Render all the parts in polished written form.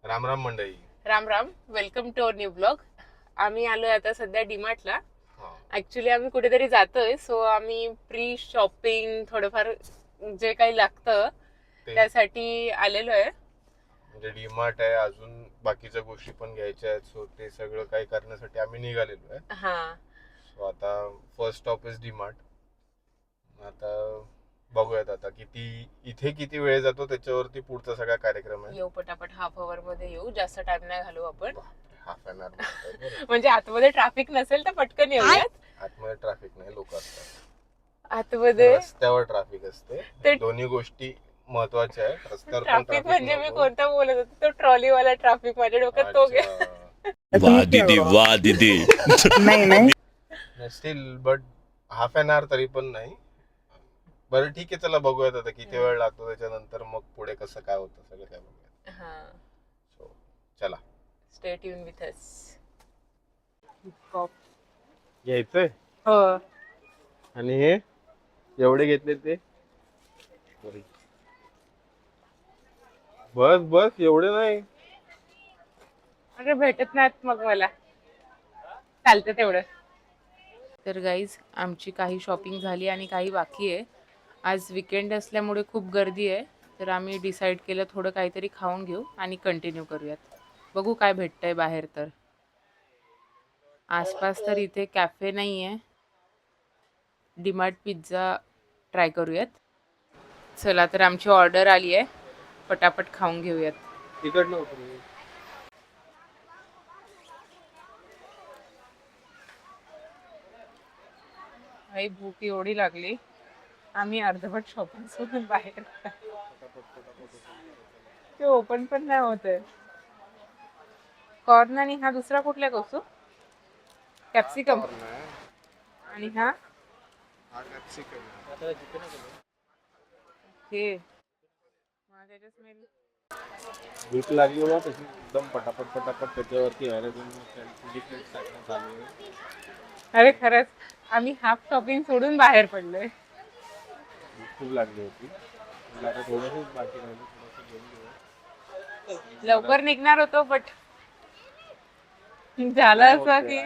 राम राम मंडळी. Ram Ram. Welcome to our new blog. आम्ही आलोय आता सध्या डीमार्टला. हा, ऍक्च्युली आम्ही कुठेतरी जातोय, सो आम्ही प्री शॉपिंग थोडंफार जे काही लागतं ते त्यासाठी आलेलो आहे. म्हणजे डीमार्ट आहे, अजून बाकीच्या गोष्टी पण घ्यायच्या आहेत. सो ते सगळं काही करण्यासाठी आम्ही निघालेलो आहे. हा, सो आता फर्स्ट स्टॉप इज डीमार्ट. आता बघूयात आता इथे किती वेळ जातो त्याच्यावरती पुढचा सगळा कार्यक्रम आहे. येऊ पटापट, हाफ अवर मध्ये येऊ, जास्त टाइम नाही घालू आपण. हाफ अन आवर म्हणजे आतमध्ये ट्रॅफिक नसेल तर पटकन येऊयात. आतमध्ये ट्रॅफिक नाही, लोक असतात आतमध्ये रस्त्यावर. ट्रॅफिक असते, ते दोन्ही गोष्टी महत्वाच्या आहेत. रस्त्यावर पण ट्रॅफिक ट्रॅफिक म्हणजे मी नको. कोणता बोलत होते, तो ट्रॉलीवाला ट्रॅफिक माझ्या डोक्यात तो अच्छा. वाह दीदी वाह दीदी. नहीं नहीं स्टील बट हाफ अन आवर तरी पण नाही. बरं ठीक आहे, चला बघूयात आता किती वेळ लागतो, त्याच्यानंतर मग पुढे कसं काय होतं सगळं काय बघूयात. हा, सो चला, स्टे ट्यून विथ अस. घ्यायचंय. हो, आणि हे एवढे घेतले ते बस बस, एवढे नाही. अरे भेटत नाहीत मग मला, चालतं तेवढं. तर गाईज, आमची काही शॉपिंग झाली आणि काही बाकी आहे. आज विकेंड असल्यामुळे खूप गर्दी आहे, तर आम्ही डिसाईड केलं थोडं काहीतरी खाऊन घेऊ आणि कंटिन्यू करूयात. बघू काय भेटतंय बाहेर. तर आसपास तर इथे कॅफे नाही आहे. डीमार्ट पिझ्झा ट्राय करूयात. चला, तर आमची ऑर्डर आली आहे, पटापट खाऊन घेऊयात. तिकट नव्हतं. आई भूक एवढी लागली, आम्ही अर्धवट शॉपिंग सोडून बाहेर. ते ओपन पण नाही होते. कॉर्न आणि हा दुसरा कुठला कसू, कॅप्सिकम. आणि हा हे त्याच्या स्मेल. भूक लागली ना तशी एकदम पटापट पटापट त्याच्यावरती टाकण्यात आले. अरे खरंच, आम्ही हाफ शॉपिंग सोडून बाहेर पडलोय. खूप लागली होती. आता थोडंसंच बाकी राहिलं, थोडंसं घेऊन घेऊ. लवकर निघणार होतो, बट झालं असं की.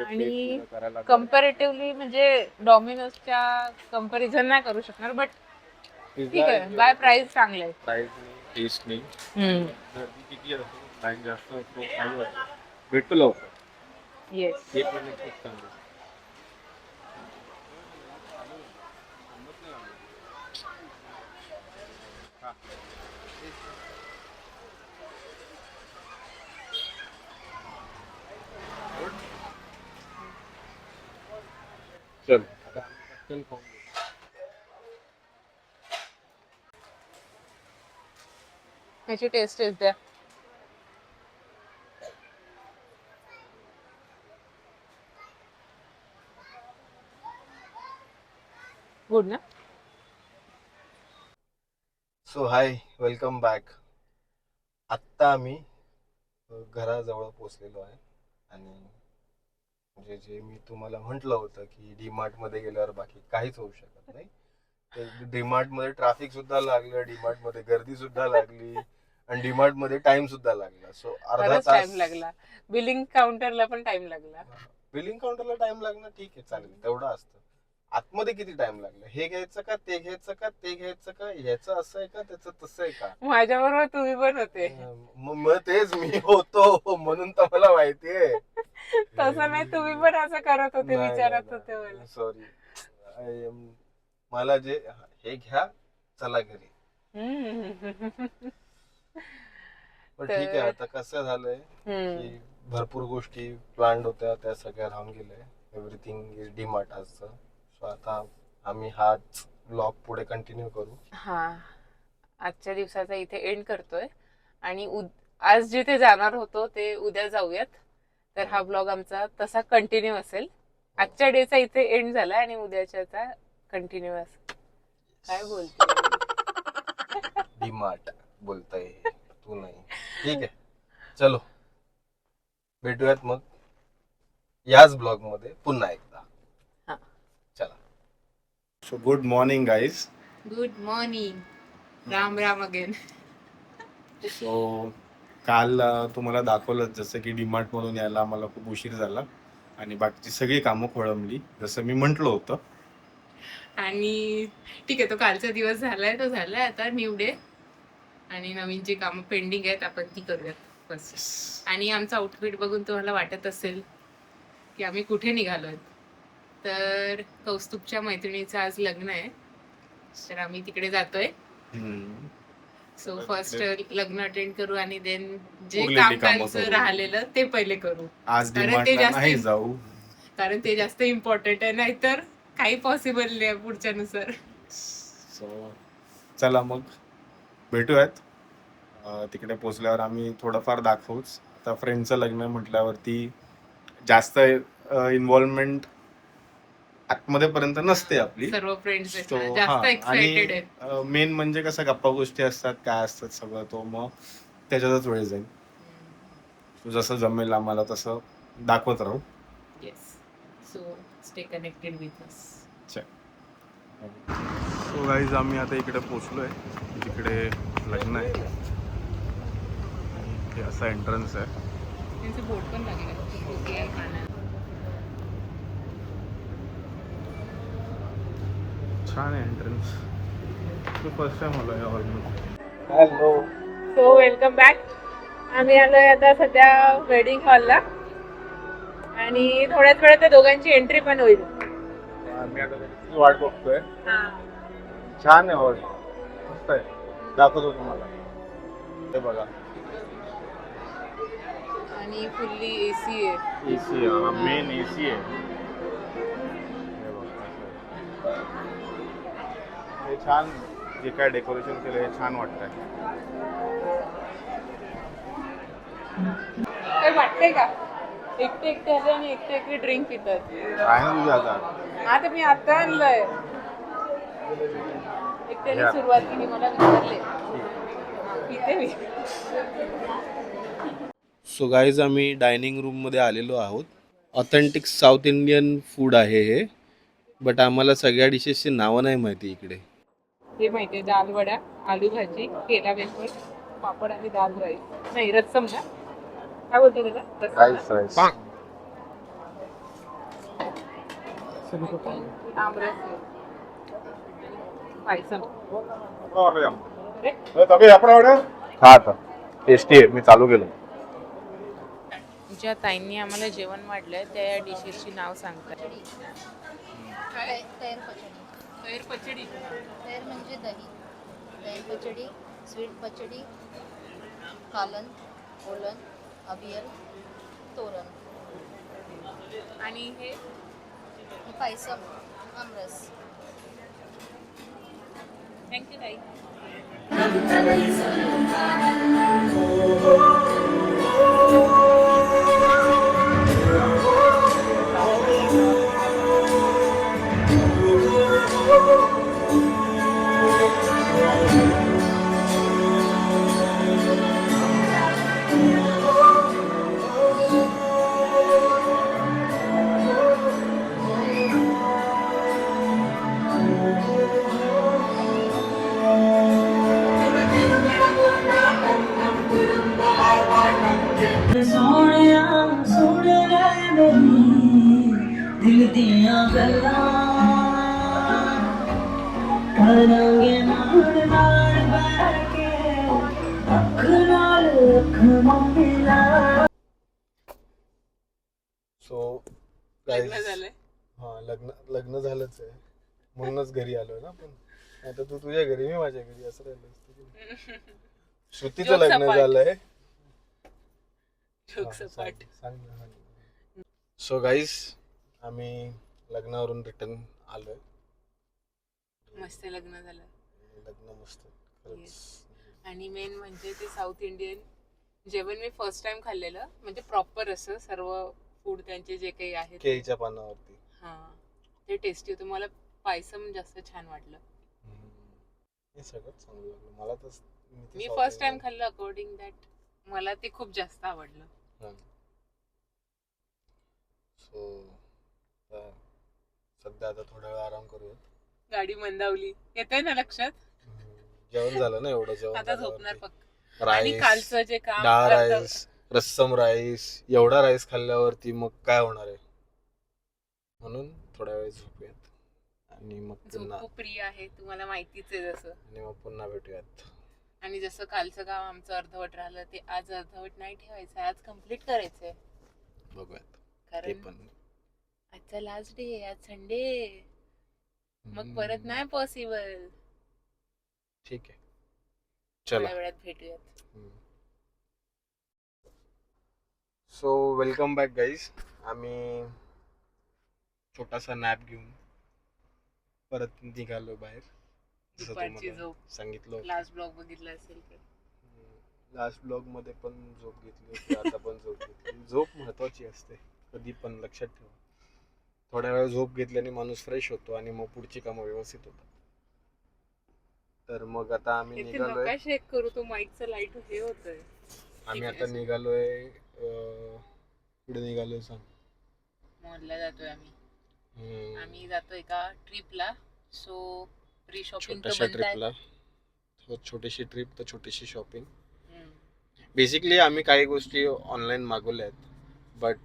आणि कम्पॅरेटिव्हली म्हणजे डॉमिनोजच्या कंपॅरिझन नाही करू शकणार, बट ठीक आहे, बाय प्राइस चांगलं आहे. प्राइस नाही, टेस्ट नाही. गर्दी किती असतो, टाइम जास्त असतो, काही वाटतं भेटतो लवकर. येस. हे पण एक खूप चांगलं. चल चल खाऊन घेऊ. ह्याची टेस्ट येते. गुड ना. सो हाय, वेलकम बॅक. आत्ता आम्ही घराजवळ पोचलेलो आहे. आणि म्हणजे जे मी तुम्हाला म्हटलं होतं की डीमार्ट मध्ये गेल्यावर बाकी काहीच होऊ शकत नाही, ते डीमार्ट मध्ये ट्रॅफिक सुद्धा लागलं, डीमार्ट मध्ये गर्दी सुद्धा लागली, आणि डीमार्ट मध्ये टाइम सुद्धा लागला. सो अर्धा बराच तास. टाइम लागला. बिलिंग काउंटरला पण टाइम लागला. बिलिंग काउंटरला टाइम लागणं ठीक आहे, चालेल, तेवढं असतं. आतमध्ये किती टाइम लागला, हे घ्यायचं का ते घ्यायचं का ते घ्यायचं का, ह्याचं असं आहे का त्याचं तसं आहे का. माझ्याबरोबर तुम्ही पण होते. मग तेच मी होतो म्हणून तर मला माहितीये. तसं नाही, तुम्ही पण असं करत होते, नाही, विचारत होते मला. सॉरी. मला जे हे घ्या, चला घरी. पण ठीक आहे, आता कसं झालंय की भरपूर गोष्टी प्लॅन्ड होत्या, त्या सगळ्या राहून गेल्या. एव्हरीथिंग इज डीमार्ट आजचं. सो आता आम्ही हाच ब्लॉग पुढे कंटिन्यू करू. हा, आजच्या दिवसाचा इथे एंड करतोय. आणि आज जिथे जाणार होतो ते उद्या जाऊयात. तर हा ब्लॉग आमचा तसा कंटिन्यू असेल. आजच्या डेचा इथे एंड झाला आणि उद्याच्याचा कंटिन्यू असेल. काय बोलते डीमार्ट बोलताय तू, नाही. ठीक आहे, चलो भेटूयात मग याच ब्लॉग मध्ये पुन्हा एकदा. हा. चला. So good morning guys. Good morning. Ram Ram again. So काल तुम्हाला दाखवलं जसं की डीमार्ट मधून यायला आम्हाला खूप उशीर झाला आणि बाकीची सगळी कामं खोळंबली जसं मी म्हटलं होतं. आणि ठीक आहे, तो कालचा दिवस झालाय, तो झालाय. आता न्यू डे आणि नवीन जी कामं पेंडिंग आहेत आपण ती करूयात बस. आणि आमचा आउटफिट बघून तुम्हाला वाटत असेल की आम्ही कुठे निघालोय. तर कौस्तुभच्या मैत्रिणीचं आज लग्न आहे, तर आम्ही तिकडे जातोय. सो फर्स्ट लग्न अटेंड करू आणि देन जे उरलेली कामं कामकाज करू. राहिलेलं ते पहिले करू. आज कारण ते डीमार्टला जास्त नाही जाऊ. कारण ते जास्त इम्पॉर्टंट आहे, नाहीतर काही पॉसिबल नाही पुढच्यानुसार. सो चला मग भेटूयात. तिकडे पोचल्यावर आम्ही थोडंफार दाखवूच. आता फ्रेंडचं लग्न म्हटल्यावरती जास्त इन्व्हॉल्वमेंट आतमध्ये पर्यंत नसते आपली. सर्व फ्रेंड्स So, जास्त हा, एक्साइटेड आहेत. आणि मेन म्हणजे कसं गप्पा गोष्टी असतात काय असतात सगळं तो मग त्याच्यातच वेळ जाईल. So, जसं जमेल आम्हाला तसं दाखवत राहू. Yes, so stay connected with us. So guys आम्ही आता इकडे पोचलोय जिकडे लग्न आहे. हे असा एंट्रन्स आहे. त्यांचं बोर्ड पण लागलं. छान आहे एंट्रन्स. फर्स्ट टाइम आलो या हॉलमध्ये. हॅलो. So welcome back. आम्ही आलोय आता सध्या वेडिंग हॉलला आणि थोड्याच वेळात त्या दोघांची एंट्री पण होईल. आम्ही आता त्याची वाट बघतोय. छान आहे हॉल, मस्त आहे. दाखवतो तुम्हाला. हे बघा आणि फुल्ली एसी आहे. एसी आहे, मेन एसी आहे. हे छान जे काय डेकोरेशन केलं हे छान वाटतंय. काय वाटतंय का एकटे एकटे आले आणि एकटे एकटे ड्रिंक पितात? आहे ना तुझ्या आता. आता मी आता आणलंय. एकट्याने सुरुवात केली, मला विचारले पिते मी. सो गाईज आम्ही डायनिंग रूममध्ये आलेलो आहोत. ऑथेंटिक साऊथ इंडियन फूड आहे हे, बट आम्हाला सगळ्या डिशेसची नावं नाही माहिती इकडे. हे माहितीये, दाल वडा, आलू भाजी, केला वेफर, पापड आणि दाल राईस. नाही, रस्सम ना, काय बोलतो त्याला? राईस. आमरस, पायसम. हा आता टेस्टी आहे, मी चालू केलं. ज्या ताईंनी आम्हाला जेवण वाढलंय त्या या डिशेसची नाव सांगतात. तैर पचड़ी. तैर पचडी. तैर म्हणजे दही. तैर पचड़ी, स्वीट पचड़ी, कालन, ओलन, अवियल, तोरण. आणि हे पायसम, आमरस. थँक्यू ताई. दिल दिया गल्ला करांगे नाल नाल बैठे अख नाल अख मिला. सो लग्न झालंय. हा लग्न झालंच आहे, म्हणूनच घरी आलोय ना आपण. आता तू तुझ्या घरी, मी माझ्या घरी, असं राहिलं. श्रुतीचं लग्न झालंय. सांग ना. सो गाईस आम्ही लग्नावरून रिटर्न आलोय. मस्त लग्न झालं. लग्न मस्त खरंच. आणि मेन म्हणजे ते साऊथ इंडियन जेवण मी फर्स्ट टाइम खाल्लेलं, म्हणजे प्रॉपर असं सर्व फूड त्यांचे जे काही आहे केळीच्या पानावरती. हा, ते टेस्टी होतं. मला पायसम जास्त छान वाटलं. हे सगळं चांगलं लागलं मला तर. मी फर्स्ट टाइम खाल्लं, अकॉर्डिंग दॅट मला ते खूप जास्त आवडलं. सो सध्या आता थोडा वेळ आराम करूया. गाडी मंदावली, येतंय ना लक्षात. जेवण झालं ना, एवढं जेवण आता झोपणार फक्त. आणि राईस, कालचं जे काम डाळ अर्ध- राईस, रस्सम राईस, एवढा राईस खाल्ल्यावरती मग काय होणार आहे. म्हणून थोड्या वेळ झोपूयात आणि मग पुन्हा झोपू प्रिय आहे, तुम्हाला माहितीच आहे जसं. आणि मग पुन्हा भेटूयात. आणि जसं कालचं काम आमचं अर्धवट राहिलं ते आज अर्धवट नाही ठेवायचं, आज कम्प्लीट करायचंय. बघूयात ते कारण पण. आजचा लास्ट डे, आज संडे, मग परत नाही पॉसिबल. ठीक आहे, चला. थोड्या वेळात भेटूयात. So welcome back guys. आम्ही छोटासा नॅप घेऊन परत निघालो बाहेर. जसं दुपारची तुम्हाला झोप. सांगितलं होतं. लास्ट ब्लॉग बघितला असेल तर. लास्ट ब्लॉग मध्ये पण झोप घेतली होती, आता पण झोप घेतली. झोप महत्वाची असते कधी पण, लक्षात ठेवा. थोड्या वेळ झोप घेतल्याने माणूस फ्रेश होतो आणि मग पुढची कामं व्यवस्थित होतात. तर मग आता आम्ही इथे निघालोय. नका शेक करू, तो माईकचा लाईट हे होतोय. आम्ही आता निघालोय. पुढे निघालोय सांग. मॉलला जातोय आम्ही. आम्ही जातोय एका ट्रिपला. सो प्री शॉपिंग छोट्याशा ट्रिपला. छोटीशी ट्रिप तर छोटीशी शॉपिंग. बेसिकली आम्ही काही गोष्टी ऑनलाईन मागवल्या आहेत, बट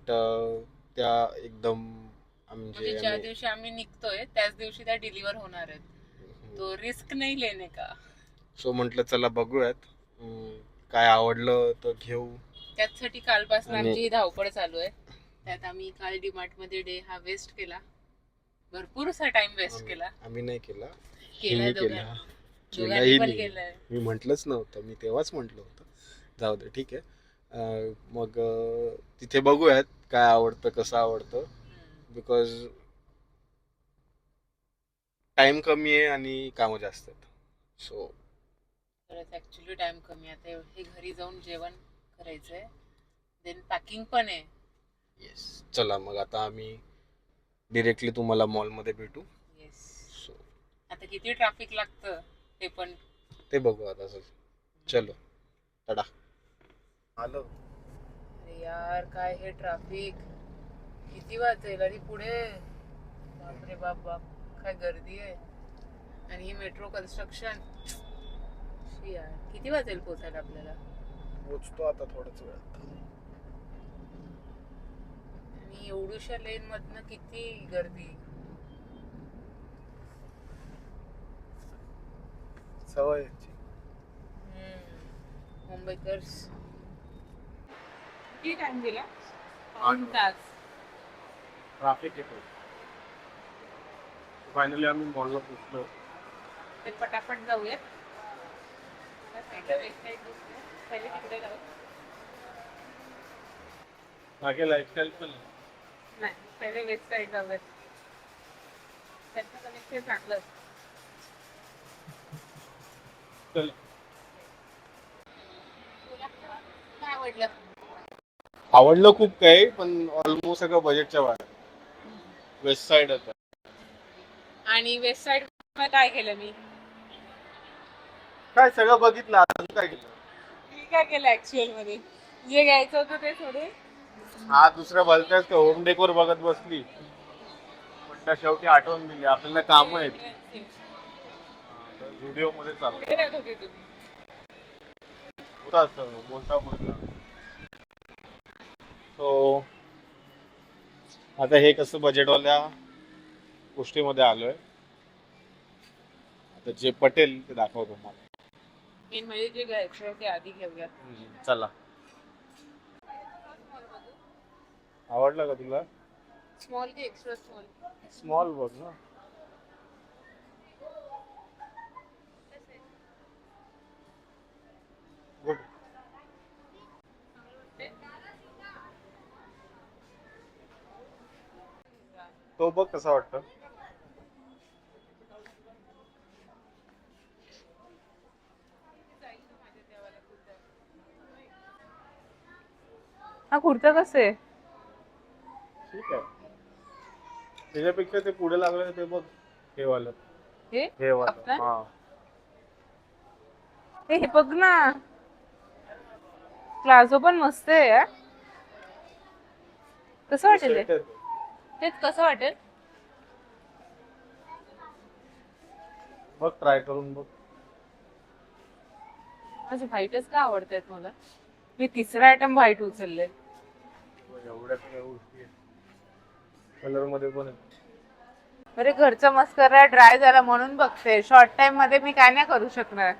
त्या एकदम म्हणजे ज्या दिवशी आम्ही निघतोय त्याच दिवशी त्या डिलिव्हर होणार आहेत. तो रिस्क नाही लेने का. सो म्हटलं चला बघूयात, काय आवडलं तर घेऊ. त्यासाठी कालपासून आमची ही धावपळ चालू आहे. त्यात आम्ही काल डीमार्ट मध्ये डे हा वेस्ट केला, भरपूरसा टाइम वेस्ट केला. आम्ही नाही केला, केलाय केला. दोघांनी पण केलंय. मी म्हटलंच नव्हतं, मी तेव्हाच म्हटलं होतं जाऊ दे ठीक आहे. मग तिथे बघूयात काय आवडतं, कसं आवडतं. बिकॉज टाइम कमी आहे आणि कामं जास्त आहेत. सो खरंच ऍक्च्युली टाइम कमी आहे. आता हे घरी जाऊन जेवण करायचंय, देन पॅकिंग पण आहे. येस, चला मग आता आम्ही डिरेक्टली तुम्हाला मॉलमध्ये भेटू. येस. सो आता किती ट्रॅफिक लागतं ते पण ते बघू आता. चलो टाटा. आलो. अरे यार काय हे ट्रॅफिक, किती वाजेल आणि पुढे बापरे बाप बाप काय गर्दी आहे. आणि ही मेट्रो कन्स्ट्रक्शन, यार किती वाजेल पोचायला आपल्याला. पोचतो आता थोड्याच वेळात. आणि एवढ्याशा लेन मधनं किती गर्दी. सवय याची. मुंबईकर्स. किती टाइम गेला? पाऊण तास. ट्रॅफिक येतो. फायनली आम्ही मॉलला पोचलो. ते पटापट जाऊयात. पहिले तिकडे जाऊ. मागे लाईफस्टाईल पण नाही, पहिले वेस्ट साईड जाऊयात. त्यांचं कनेक्शन चांगलं. चल. काय आवडलं? आवडलं खूप काही, पण ऑलमोस्ट सगळं बजेटच्या बाहेर. वेस्ट साईड होतं. आणि वेस्ट साईड काय केलं मी? काय सगळं बघितलं, अजून काय केलं? मी काय केलं ऍक्च्युअल मध्ये? जे घ्यायचं होतं ते थोडे. हा दुसऱ्या भलत्याच होम डेकोर बघत बसली, पण त्या शेवटी आठवण दिली आपल्याला काम आहेत. व्हिडिओ मध्ये चालू कुठे राहत होते तुम्ही? होता असं मोठा मोठा. सो आता हे कसं बजेटवाल्या गोष्टीमध्ये आलोय. आता जे पटेल ते दाखवतो मला. मेन म्हणजे जे घ्यायचं ते आधी घेऊयात. चला. आवडलं का तुला? स्मॉल की एक्स्ट्रा स्मॉल? स्मॉल बघ ना. गुड. तो बघ कसा वाटतं. हा कुर्ता कसं आहे? ठीक आहे. त्याच्यापेक्षा ते पुढे लागलं ते बघ, हे वालं. हे वालं. अफगाण? हा. हे बघ ना, प्लाझो पण मस्त आहे यार. कसं वाटेल ते? तेच कसं वाटेल? बघ ट्राय करून बघ. माझे व्हाईटच का आवडतात मला. मी तिसरा आयटम व्हाईट उचलले. एवढ्या सगळ्या गोष्टी कलर मध्ये पण आहे. अरे घरचा मस्करा ड्राय झाला म्हणून बघते. शॉर्ट टाइम मध्ये मी काय नाही करू शकणार.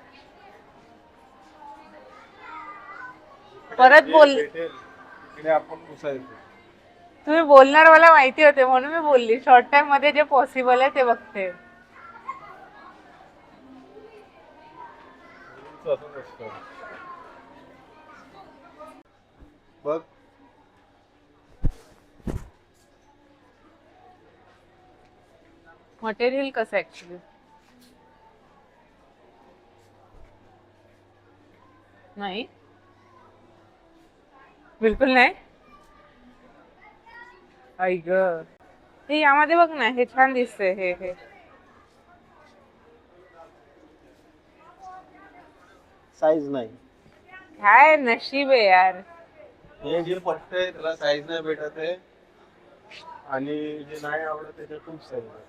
परत बोल. इकडे आपण पुसायचं. तुम्ही बोलणार मला माहिती होते म्हणून मी बोलली. शॉर्ट टाइम मध्ये जे पॉसिबल आहे ते बघते. असंच असतं. बघ मटेरियल कसं ऍक्च्युली नाही, बिलकुल नाही. ऐक हे यामध्ये बघ ना, हे छान दिसतंय. हे साईज नाही. काय नशीब आहे यार. हे जे पट्टे आहे त्याला साईज नाही भेटत आहे आणि जे नाही आवडत त्याच्या खूप साईज आहे.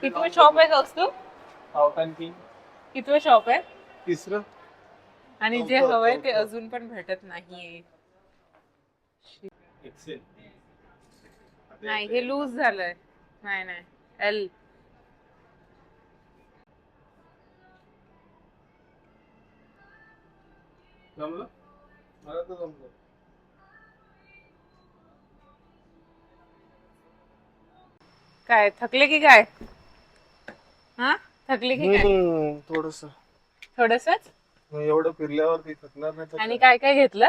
कितवे शॉप आहे दोस्त? आउट अँड किंग कितवे शॉप आहे? तिसरं. आणि जे चौथं, हवंय ते चौथं. अजून पण भेटत नाहीये. एक्सेल. नाही, हे लूज झालंय. नाही नाही, एल. जमलं? मला तर जमलं. काय थकले की काय? हा थकले की काय? थोडस थोडसच. एवढं फिरल्यावरती थकणार नाही तर आणि काय काय घेतलं?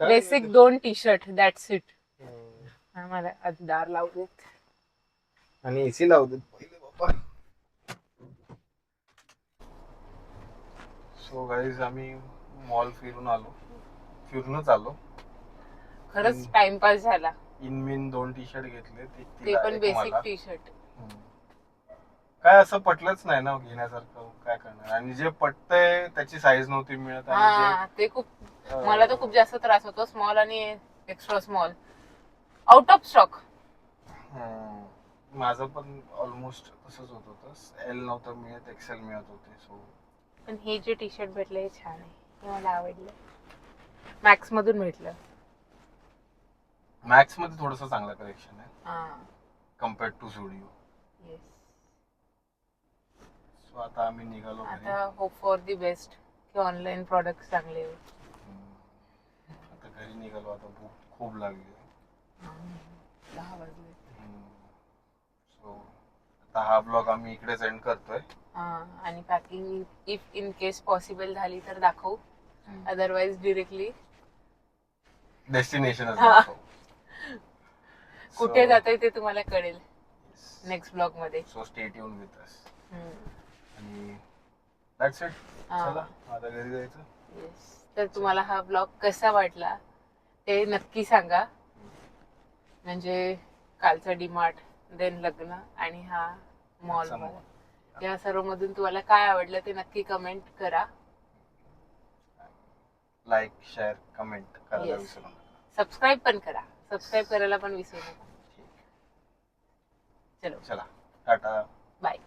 काय बेसिक नाही. 2 टी शर्ट, दॅट्स इट. हम्म. मला आज दार लावू देत. आणि एसी लावू देत पहिले बाबा. सो गाईज आम्ही मॉल फिरूनच आलो. खरंच टाइमपास झाला. इनमिन 2 टी शर्ट घेतले. ते पण बेसिक टी शर्ट. काय असं पटलंच नाही ना घेण्यासारखं. काय करणार. आणि जे पटतंय त्याची साईज नव्हती मिळत. आणि हा ते खूप, मला तर खूप जास्त त्रास होतो. स्मॉल आणि extra small out of stock. माझं पण ऑलमोस्ट तसंच होत होतं. एल नव्हतं मिळत, एक्सेल मिळत होते. सो पण हे जे टी शर्ट भेटलं हे छान आहे. हे मला आवडलं. मॅक्स मधून भेटलं. मॅक्स मध्ये थोडस चांगलं कलेक्शन आहे हा compared to studio. Yes. So आता आम्ही निघालो घरी. आता होप फॉर दी बेस्ट की ऑनलाईन प्रॉडक्ट चांगले होईल. आता घरी निघालो. आता भूक खूप लागली. 10 वाजले. सो आता हा ब्लॉग आम्ही इकडेच एंड करतोय. आणि packing if in case possible झाली तर दाखवू. अदरवाइज डिरेक्टली डेस्टिनेशनच हा. दाखव. कुठे जातोय ते तुम्हाला कळेल नेक्स्ट ब्लॉग मध्ये. So stay tune with us. आणि दॅट्स इट. चला आता घरी जायचं. येस. तर तुम्हाला हा ब्लॉग कसा वाटला ते नक्की सांगा. म्हणजे कालचा डीमार्ट, देन लग्न आणि हा मॉल, या सर्व मधून तुम्हाला काय आवडलं ते नक्की कमेंट करा. लाईक, शेअर, कमेंट करायला Yes. विसरू नका. सबस्क्राईब पण करा. सबस्क्राईब करायला पण विसरू नका. चलो चला टाटा. बाय.